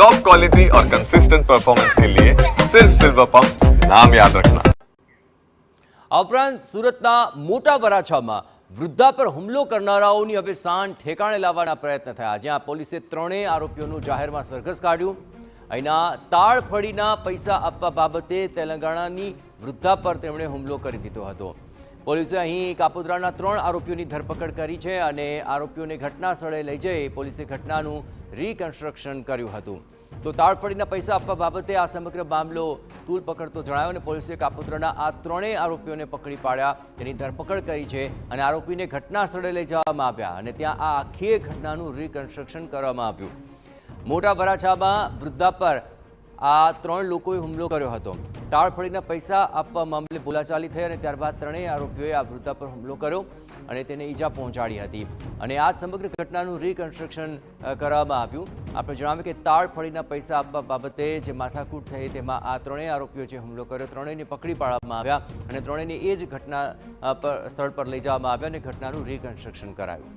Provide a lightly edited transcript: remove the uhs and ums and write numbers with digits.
Top quality और consistent performance के लिए सिर्फ सिल्वर पंप नाम याद रखना। આ ઉપરાંત સુરતના મોટા વરાછામાં વૃદ્ધા પર હુમલો કરનારાઓની હવે શાન ઠેકાણે લાવવાના પ્રયત્ન થયા, જ્યાં પોલીસે ત્રણેય આરોપીઓનું જાહેરમાં સરઘસ કાઢ્યું। અહીંના તાળફળીના પૈસા આપવા બાબતે તેલંગાણાની વૃદ્ધા પર તેમણે હુમલો કરી દીધો હતો। પોલીસે અહીં કાપોદ્રાના 3 આરોપીઓની ધરપકડ કરી છે અને આરોપીઓને ઘટના સ્થળે લઈ જઈ પોલીસે ઘટનાનું રિકન્સ્ટ્રક્શન કર્યું હતું। તો તાળફળીના પૈસા આપવા બાબતે આ સમગ્ર મામલો તૂલ પકડતો જણાયો અને પોલીસે કાપોદ્રાના આ ત્રણેય આરોપીઓને પકડી પાડ્યા, તેની ધરપકડ કરી છે અને આરોપીને ઘટના સ્થળે લઈ જવામાં આવ્યા અને ત્યાં આ આખી ઘટનાનું રિકન્સ્ટ્રક્શન કરવામાં આવ્યું। મોટા વરાછામાં વૃદ્ધા પર આ 3 લોકોએ હુમલો કર્યો હતો। તાળફળીના પૈસા આપવા મામલે બોલાચાલી થઈ અને ત્યારબાદ ત્રણેય આરોપીઓએ આ વૃદ્ધા પર હુમલો કર્યો અને તેને ઈજા પહોંચાડી હતી અને આ સમગ્ર ઘટનાનું રિકન્સ્ટ્રક્શન કરવામાં આવ્યું। આપણે જણાવ્યું કે તાળફળીના પૈસા આપવા બાબતે જે માથાકૂટ થઈ તેમાં આ ત્રણેય આરોપીઓ જે હુમલો કર્યો, ત્રણેયને પકડી પાડવામાં આવ્યા અને ત્રણેયને એ જ ઘટના સ્થળ પર લઈ જવામાં આવ્યા અને ઘટનાનું રિકન્સ્ટ્રક્શન કરાયું।